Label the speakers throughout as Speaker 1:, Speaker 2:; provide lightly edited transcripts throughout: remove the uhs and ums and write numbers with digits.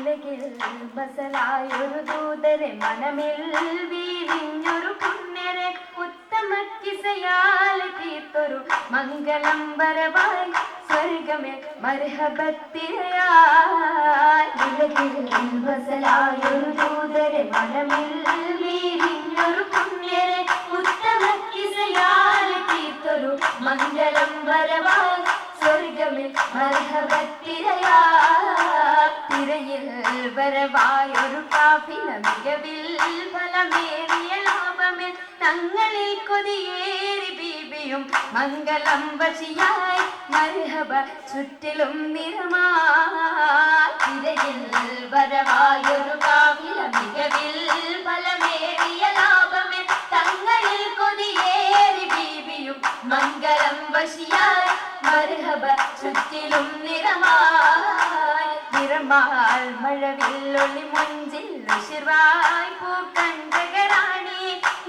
Speaker 1: ഉലകിൽ ബസലായൊരു ദൂതരെ മനമിൽ വീരിഞ്ഞൊരു പുണ്യരെ ഉത്തമ കിസയാൽ തീർത്തൊരു മംഗളം വരവായി സ്വർഗമേ മർഹബത്തിരയായി ഉലകിൽ ബസലായൊരു ദൂതരെ മനമിൽ വീരിഞ്ഞൊരു പുണ്യരെ ഉത്തമ കിസയാൽ തീർത്തൊരു മംഗളം വരവായി സ്വർഗമേ മർഹബത്തിരയായി തിരയിൽ വരവായൊരു കാഫില മികവിൽ ഫലമേറിയ ലാഭമിൽ തങ്ങളിൽ കൊതിയേറി ബീബിയും മംഗളം വശിയായി മർഹബ ചുറ്റിലും നിറമായി തിരയിൽ വരവായൊരു കാഫില മികവിൽ ഫലമേറിയ ലാഭമിൽ തങ്ങളിൽ കൊതിയേറി ബീബിയും മംഗളം വശിയായി മർഹബ ചുറ്റിലും നിറമായി നിറമാൽ മഴവില്ലൊളി മുഞ്ചിൽ വിശിർവായി പൂക്കണ്ടകരാണി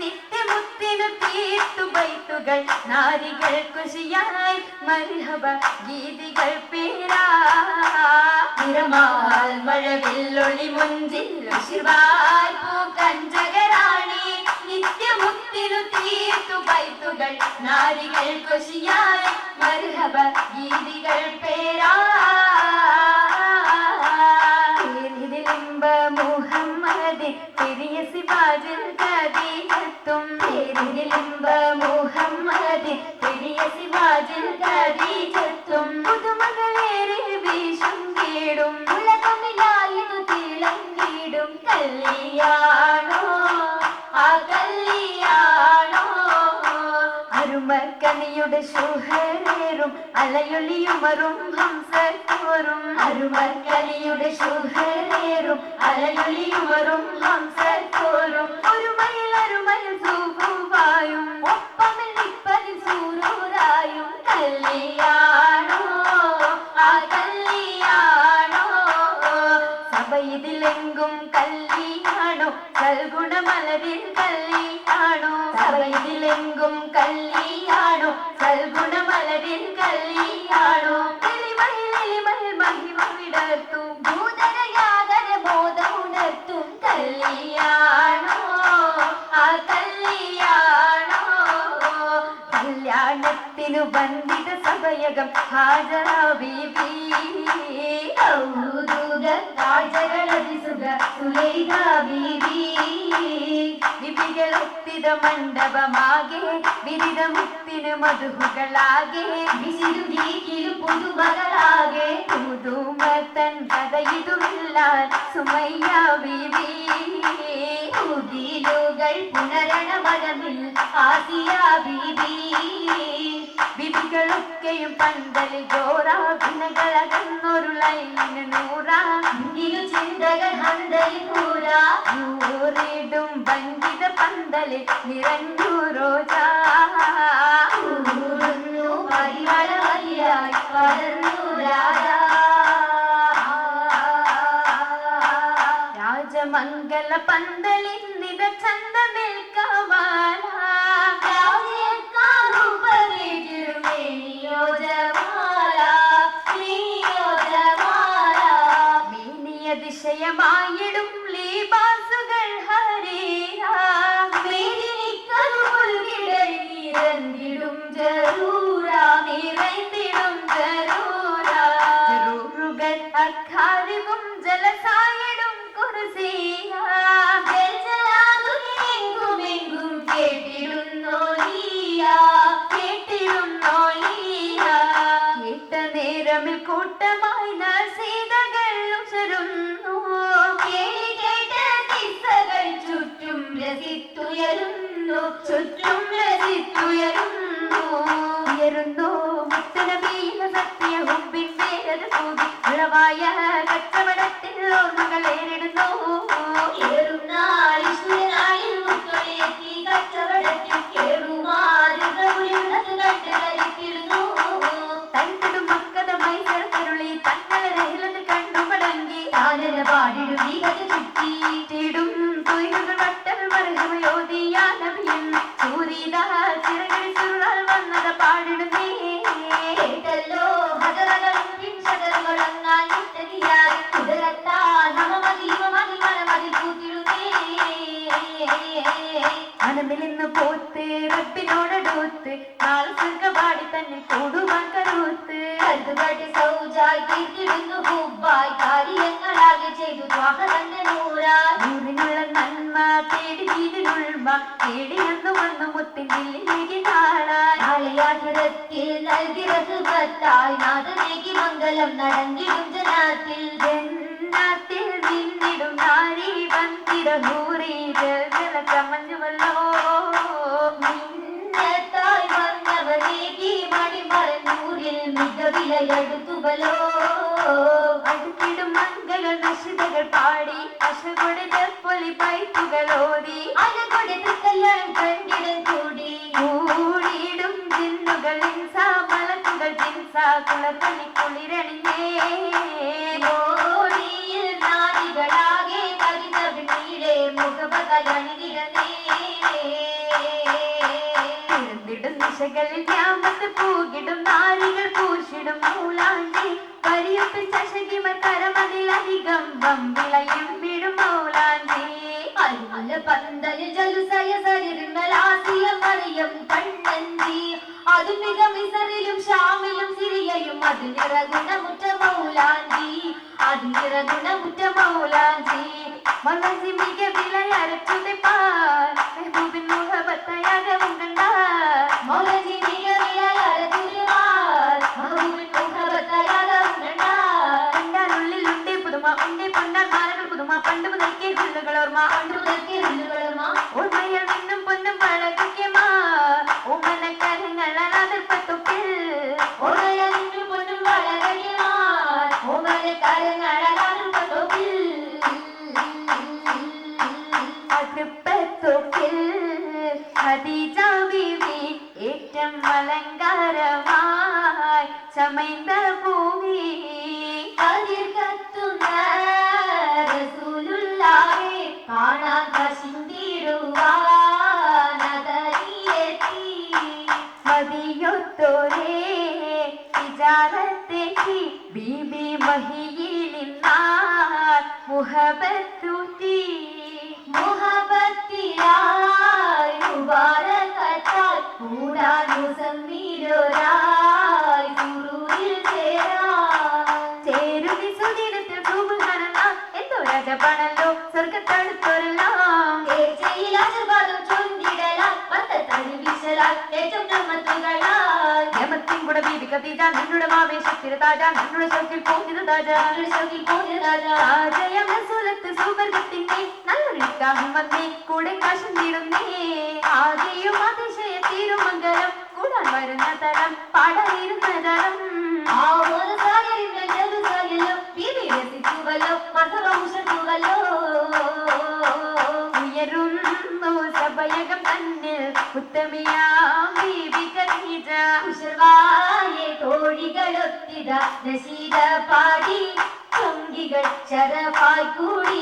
Speaker 1: നിത്യമുത്തിനു തീർത്തു ബൈത്തുകൾ നാരികൾ കുശിയായി മർഹബ ഗീതികൾ പേരാ നിറമാൽ മഴവില്ലൊളി മുഞ്ചിൽ വിശിർവായി പൂക്കണ്ടകരാണി നിത്യമുത്തിനു തീർത്തു ബൈത്തുകൾ നാരികൾ കുശിയായി മർഹബ ഗീതികൾ പേരാ മുഹമ്മദ് പെരിയ സിവാജിൽ ഖദീജത്തും പേരിലിംബ മുഹമ്മദ് പെരിയ സിവാജിൽ ഖദീജത്തും പുതുമകളേറെ വീശും കേടും ഉലകമിലായിതു തിളങ്ങിടും കല്യാണോ ആ കല്യാണോ അരുമക്കനിയുടെ ശുഹരേറും അലയൊളിയുമറും ഹംസത്തോറും അരുമക്കനിയുടെ ശുഹരേറും അലയൊളിയുമറും ഹംസത്തോറും ഒരു മയിൽ സൂഫുവായും ഒപ്പമിൽ നിപ്പതിൽ സൂരൂരായും കല്യാണോ ആ കല്യാണോ സഭയിതിലെങ്കും കല്യാണോ സൽഗുണമലരിൽ കല്യാണോ സഭയിതിലെങ്കും കല്യാണോ സൽഗുണമലരിൽ കല്യാണോ മഹിമ വിടർത്തും ഭൂതരയാതര ബോധമുണർത്തും കല്യാണോ ആ കല്യാണോ കല്യാണത്തിനു ബന്ധിത സഭയകം ഹാജരാ ബീബി വിപികളൊത്തിത മണ്ഡപമാകെ വിരിത മുത്തിനു മധുഹുകളാകെ വിശിരുകീകിലു പുതുമകളാകെ പുതുമത്തൻ കഥയിതുമില്ലാൻ സുമയ്യ ബീബി ഉദിലുകൾ പുനരണ മനമിൽ ആസിയ ബീബി വിധികളൊക്കെയും പന്തലിൽ ജോറാഭിനകളകന്നൊരു ലൈന് നൂറാ ചിന്തകൾ ഹന്തലി പൂരാ നൂറിടും വഞ്ചിത പന്തലിൽ നിറഞ്ഞു റോജാ പരിമളമതിയായി പടർന്നു രാജാ രാജമംഗല പന്തലിൽ നിത ചന്തമേൽക്കവാല ദിശയമായിടും ലീബാസുകൾ ഹരീരാണ്ടിടും ജറൂറുകൾ അഖാരിവും ജലസായിടും കുർസിയെങ്കുമെങ്കും കേട്ടിടുന്നോലിയ കേട്ട നേരമിൽ കൂട്ടമായി നസീതകൾ ഉസരുന്നു കേട്ട കിസ്സകൾ ചുറ്റും രസിത്തുയരുന്നു ഉയരുന്നു മുത്തനബിയുടെ സത്യവും പിന്നേരത് കൂടി ഉളവായ കച്ചവടത്തിൽ ഓർമ്മകൾ ഏറിടുന്നു കച്ചവടത്തിൽ തന്നിടും മക്കതമായി ചേർത്തരുളി തങ്ങളെ രഹിലത് കണ്ടു മടങ്ങി പാടിടും ചുറ്റിയിടും തൊഴിലുകൾ വട്ടൽ മർഹമയോദിയാ നബിയും സൂരിത ചിറകളിൽ ചുരുളാൽ വന്നത് പാടിടുന്നേ കേട്ടല്ലോ ഹജറകളും പിൻഷകറുകളങ്ങാൻ കുതിരത്താ അടുത്തുവലോ അടുത്തിടും മംഗകൾ നശിതകൾ പാടി അശകൊടുത്ത പൊലി പൈപ്പുകൾ ഓതി അലകൊടുത്ത് കല്യാണം കണ്ടിടം കൂടി കൂടിയിടും ജിന്നുകൾ ഇൻസാ മലക്കുകൾ ജിൻസാ കുളത്തണി കുളിരണിഞ്ഞേ ഓടിയിൽ നാടികളാകെ കവിത പിന്നീടെ മുഖപകലണിതിടനേ തിരുന്നിടും ദിശകളിൽ ഗ്രാമത്ത് പൂകിടും നാരികൾ പൂശിടും മൂലാഞ്ചി പരിയത്ത് ചശകിമർ കരമതിലധികം വമ്പിളയും വിടും മൗലാഞ്ചി അരുമല പന്തലിൽ ജലുസയ സരിർമലാസിയ മറിയം കണ്ണഞ്ചി അതുമിക മിസറിലും ഷാമിലും സിറിയയും അതിനിറ ഗുണമുറ്റ മൗലാഞ്ചി അതിനിറ ഗുണമുറ്റ മൗലാഞ്ചി മലസി മിക വിലയരച്ചുതെ പാർ മെഹബൂബിൻ മുഹബത്തയാകവും കണ്ടാർ മൗലജി മിക വിലയരച്ചുതെ പാർ മെഹബൂബിൻ മുഹബത്തയാകവും കണ്ടാർ കണ്ടാലുള്ളിൽ ഉണ്ടേ പുതുമ ഉണ്ടേ പൊന്നാൻ മാലകൾ പുതുമ പണ്ട് മുതൽക്കേ ഹുല്ലുകളോർമ്മ പണ്ട് മുതൽക്കേ ഹുല്ലുകളോർമ്മ ഓർമ്മയിൽ നിന്നും പൊന്നും പഴകിക്കമാ ഓമന കരങ്ങൾ അതിർപ്പത്തൊപ്പിൽ ഓർമ്മയിൽ നിന്നും പൊന്നും പഴകിക്കമാ ഓമന കരങ്ങൾ അതിർപ്പത്തൊപ്പിൽ അതിർപ്പത്തൊപ്പിൽ ഖദീജ ബീവി ഏറ്റം അലങ്കാരമായി ചമൈന്ത ഭൂമി കതിർ കത്തുന്ന റസൂലുള്ളാഹെ കാണാൻ കശിന്തിടുവാനതറിയെത്തി മതിയൊത്തോരേ തിജാറത്തേക്ക് ബീബി മഹിയിലിന്നാർ മുഹബത്തൂറ്റി മുഹബത്തിലായി മുബാരകത്താൽ കൂടാനു സമ്മീരൊരായി സുറൂരിൽ ചേരുതി സുദിനത്തിൽ ഭൂമി കാണാം എന്തോ രാജപാണല്ലോ സ്വർഗത്തടുത്തൊരെല്ലാം ആശീർവാദം ചൊല്ലിടലാൽ പത്തത്തടി വീശലാൽ ഏറ്റവും നമ്മത്തുകളാൽ യമത്തിൻ കൂടെ ബീബി ഖദീജ നിന്നുടെ ആവേശത്തിൽ താജ നിന്നുടെ ശോക്കിൽ പോന്നിത് താജ ശോക്കിൽ പോന്നിത് താജ താജയമസുലത്ത് സുവർഗത്തിന്റെ നല്ലൊരു നിക്കാഹും വന്നേ കൂടെ കാശം തീരുന്നേ ആകെയും അതിശയ തിരുമംഗലം കൂടാൻ വരുന്ന തരം പാടാനിരുന്ന തരം ഉയരുന്നു സഭയകം തന്നിൽ ഉത്തമിയാം ബീബി ഖദീജ ഉശർവായെ തോഴികളൊത്തിത നശീദ പാടി ചൊങ്കികൾ ചരപായി കൂടി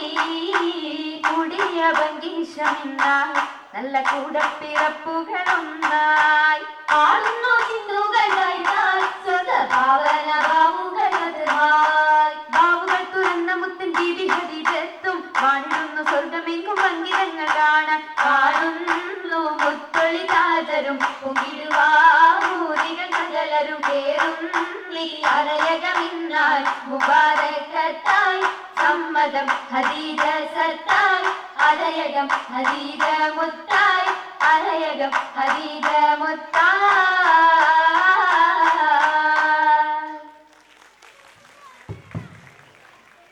Speaker 1: കൂടിയ ഭംഗീഷമിന്നായി നല്ല കൂടപ്പിറപ്പുകളൊന്നായി ആളുന്നു ഹിന്ദുകൾ ബാവുകൾ തുറന്ന മുത്തൻ ബീബി ഖദീജത്തും വാണിടുന്നു സ്വർഗമെങ്കും ഭംഗിരങ്ങൾ കാണാൻ കാണുന്നു മുത്തൊളി താജരും പുകിടുവാറികൾ സകലരും പേരും അരയകമിന്നാൽ മുബാരകത്തായി സമ്മതം ഖദീജ സത്തായി അരയകം ഖദീജ മുത്തായി അരയകം ഖദീജ മുത്തായി